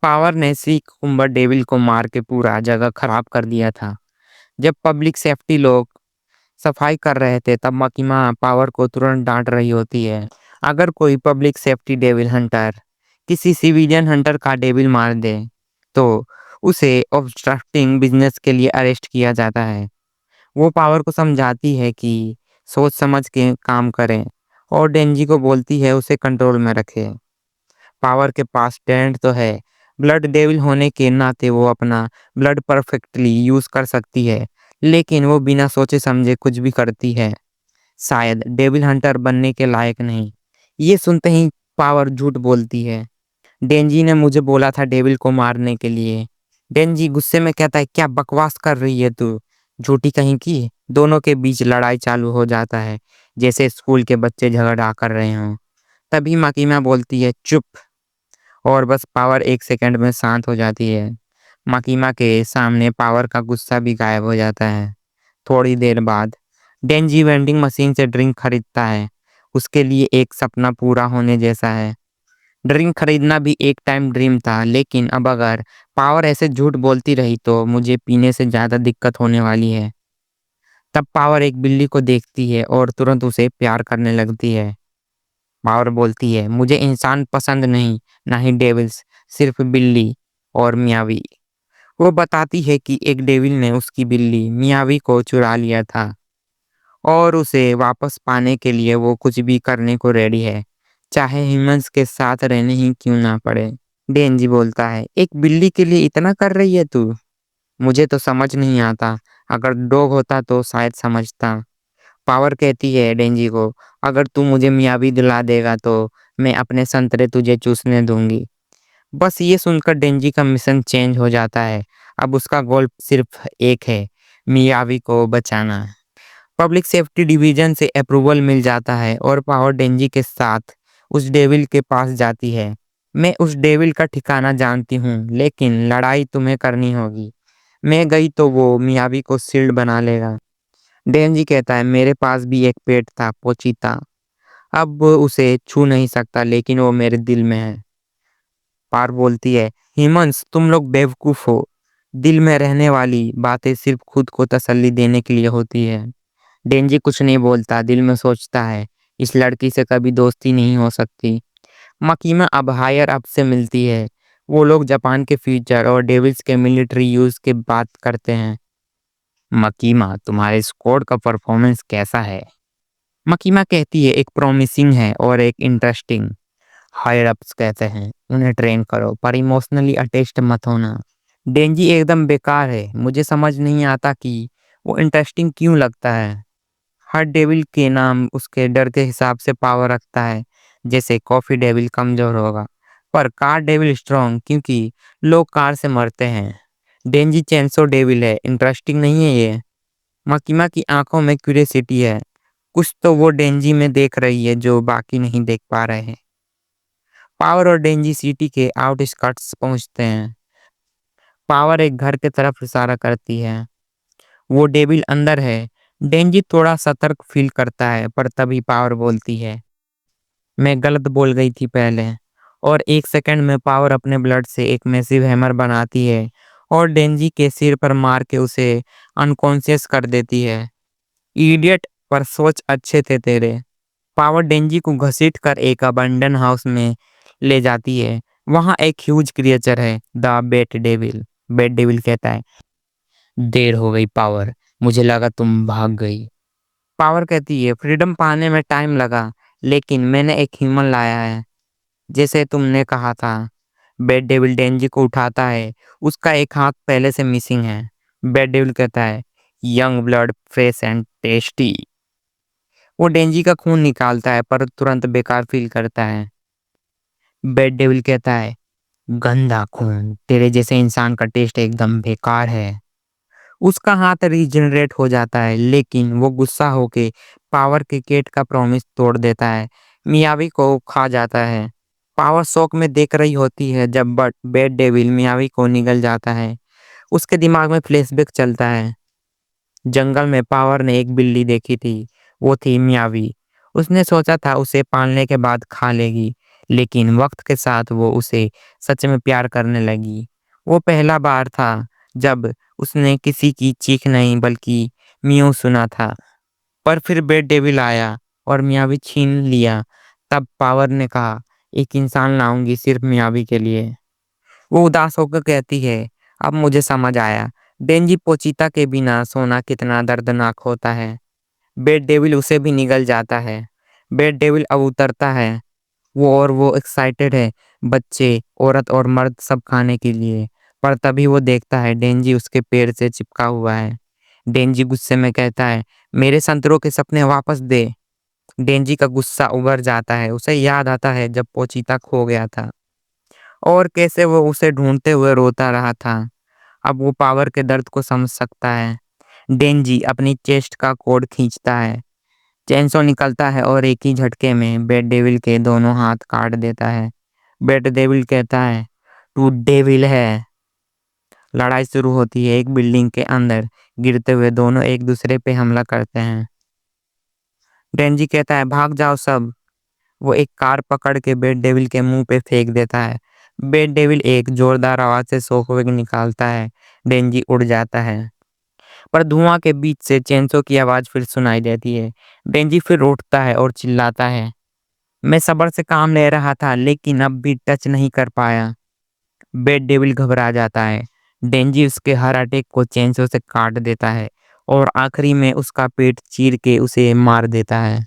Power ने Shri cucumber devil को मार के पूरा जगह खराब कर दिया था। जब पब्लिक सेफ्टी लोग सफाई कर रहे थे तब मकीमा पावर को तुरंत डांट रही होती है। अगर कोई पब्लिक सेफ्टी डेविल हंटर किसी सिविलियन हंटर का डेविल मार दे तो उसे ऑब्स्ट्रक्टिंग बिजनेस के लिए अरेस्ट किया जाता है। वो पावर को समझाती है कि सोच समझ के काम करें और डेंजी को बोलती है उसे कंट्रोल में रखे। पावर के पास टैलेंट तो है, ब्लड डेविल होने के नाते वो अपना ब्लड परफेक्टली यूज कर सकती है, लेकिन वो बिना सोचे समझे कुछ भी करती है। शायद डेविल हंटर बनने के लायक नहीं। ये सुनते ही पावर झूठ बोलती है। डेंजी ने मुझे बोला था डेविल को मारने के लिए। डेंजी गुस्से में कहता है, क्या बकवास कर रही है तू, झूठी कहीं की। दोनों के बीच लड़ाई चालू हो जाता है, जैसे स्कूल के बच्चे झगड़ा कर रहे हों। तभी माकीमा बोलती है, चुप। और बस पावर एक सेकंड में शांत हो जाती है। माकीमा के सामने पावर का गुस्सा भी गायब हो जाता है। थोड़ी देर बाद डेंजी वेंडिंग मशीन से ड्रिंक खरीदता है। उसके लिए एक सपना पूरा होने जैसा है। ड्रिंक खरीदना भी एक टाइम ड्रीम था, लेकिन अब अगर पावर ऐसे झूठ बोलती रही तो मुझे पीने से ज्यादा दिक्कत होने वाली है। तब पावर एक बिल्ली को देखती है और तुरंत उसे प्यार करने लगती है। पावर बोलती है, मुझे इंसान पसंद नहीं, ना ही डेविल्स, सिर्फ बिल्ली और मियावी। वो बताती है कि एक डेविल ने उसकी बिल्ली मियावी को चुरा लिया था और उसे वापस पाने के लिए वो कुछ भी करने को रेडी है, चाहे ह्यूमंस के साथ रहने ही क्यों ना पड़े। डेंजी बोलता है, एक बिल्ली के लिए इतना कर रही है तू? मुझे तो समझ नहीं आता, अगर डॉग होता तो शायद समझता। पावर कहती है डेंजी को, अगर तू मुझे मियावी दिला देगा तो मैं अपने संतरे तुझे चूसने दूंगी। बस ये सुनकर डेंजी का मिशन चेंज हो जाता है। अब उसका गोल सिर्फ एक है, मियावी को बचाना। पब्लिक सेफ्टी डिवीजन से अप्रूवल मिल जाता है और पावर डेंजी के साथ उस डेविल के पास जाती है। मैं उस डेविल का ठिकाना जानती हूँ, लेकिन लड़ाई तुम्हें करनी होगी। मैं गई तो वो मियावी को शील्ड बना लेगा। डेंजी कहता है, मेरे पास भी एक पेट था, पोचीता। अब उसे छू नहीं सकता, लेकिन वो मेरे दिल में है। पार बोलती है, हिमंस तुम लोग बेवकूफ हो। दिल में रहने वाली बातें सिर्फ खुद को तसल्ली देने के लिए होती है। डेंजी कुछ नहीं बोलता, दिल में सोचता है, इस लड़की से कभी दोस्ती नहीं हो सकती। मकीमा अब हायर अप से मिलती है। वो लोग जापान के फ्यूचर और डेविल्स के मिलिट्री यूज के बात करते हैं। मकीमा, तुम्हारे स्क्वाड का परफॉर्मेंस कैसा है? मकीमा कहती है, एक प्रॉमिसिंग है और एक इंटरेस्टिंग। हायर अप्स कहते हैं, उन्हें ट्रेन करो पर इमोशनली अटैच्ड मत होना। डेंजी एकदम बेकार है, मुझे समझ नहीं आता कि वो इंटरेस्टिंग क्यों लगता है। हर डेविल के नाम उसके डर के हिसाब से पावर रखता है, जैसे कॉफी डेविल कमजोर होगा पर कार डेविल स्ट्रॉन्ग, क्योंकि लोग कार से मरते हैं। डेंजी चैंसो डेविल है, इंटरेस्टिंग नहीं है ये। मकीमा की आंखों में क्यूरियोसिटी है, कुछ तो वो डेंजी में देख रही है जो बाकी नहीं देख पा रहे हैं। पावर और डेंजी सिटी के आउटस्कर्ट्स पहुंचते हैं। पावर एक घर की तरफ इशारा करती है, वो डेविल अंदर है। डेंजी थोड़ा सतर्क फील करता है, पर तभी पावर बोलती है, मैं गलत बोल गई थी पहले। और एक सेकंड में पावर अपने ब्लड से एक मैसिव हैमर बनाती है और डेंजी के सिर पर मार के उसे अनकॉन्शियस कर देती है। इडियट, पर सोच अच्छे थे तेरे। पावर डेंजी को घसीट कर एक अबंडन हाउस में ले जाती है। वहां एक ह्यूज क्रिएचर है, the bet devil. Bet devil कहता है, देर हो गई पावर, मुझे लगा तुम भाग गई। पावर कहती है, फ्रीडम पाने में टाइम लगा, लेकिन मैंने एक ह्यूमन लाया है, जैसे तुमने कहा था। बेट डेविल डेंजी को उठाता है, उसका एक हाथ पहले से मिसिंग है। बेट डेविल कहता है, young blood, fresh and tasty. वो डेंजी का खून निकालता है पर तुरंत बेकार फील करता है। बेट डेविल कहता है, गंदा खून, तेरे जैसे इंसान का टेस्ट एकदम बेकार है। उसका हाथ रीजनरेट हो जाता है, लेकिन वो गुस्सा होके पावर क्रिकेट का प्रॉमिस तोड़ देता है, मियावी को खा जाता है। पावर शौक में देख रही होती है जब बट बेट डेविल मियावी को निगल जाता है। उसके दिमाग में फ्लैशबैक चलता है। जंगल में पावर ने एक बिल्ली देखी थी, वो थी मियावी। उसने सोचा था उसे पालने के बाद खा लेगी, लेकिन वक्त के साथ वो उसे सच में प्यार करने लगी। वो पहला बार था जब उसने किसी की चीख नहीं बल्कि मियाऊ सुना था। पर फिर बेड डेविल आया और मियावी छीन लिया। तब पावर ने कहा, एक इंसान लाऊंगी सिर्फ मियावी के लिए। वो उदास होकर कहती है, अब मुझे समझ आया, डेंजी पोचीता के बिना सोना कितना दर्दनाक होता है। बेड डेविल उसे भी निगल जाता है। बेड डेविल अब उतरता है। वो एक्साइटेड है, बच्चे, औरत और मर्द सब खाने के लिए। पर तभी वो देखता है डेंजी उसके पैर से चिपका हुआ है। डेंजी गुस्से में कहता है, मेरे संतरों के सपने वापस दे। डेंजी का गुस्सा उभर जाता है। उसे याद आता है जब पोचीता खो गया था और कैसे वो उसे ढूंढते हुए रोता रहा था। अब वो पावर के दर्द को समझ सकता है। डेंजी अपनी चेस्ट का कोड खींचता है। चेनसो निकलता है और एक ही झटके में बेड डेविल के दोनों हाथ काट देता है। बेड डेविल कहता है, तू डेविल है। लड़ाई शुरू होती है। एक बिल्डिंग के अंदर गिरते हुए दोनों एक दूसरे पे हमला करते हैं। डेंजी कहता है, भाग जाओ सब। वो एक कार पकड़ के बेड डेविल के मुंह पे फेंक देता है। बेड डेविल एक जोरदार आवाज से शॉकवेव निकालता है। डेंजी उड़ जाता है। पर धुआं के बीच से चेंसो की आवाज फिर सुनाई देती है। डेंजी फिर उठता है और चिल्लाता है, मैं सब्र से काम ले रहा था लेकिन अब भी टच नहीं कर पाया। बेड डेविल घबरा जाता है। डेंजी उसके हर अटैक को चेंसो से काट देता है और आखिरी में उसका पेट चीर के उसे मार देता है।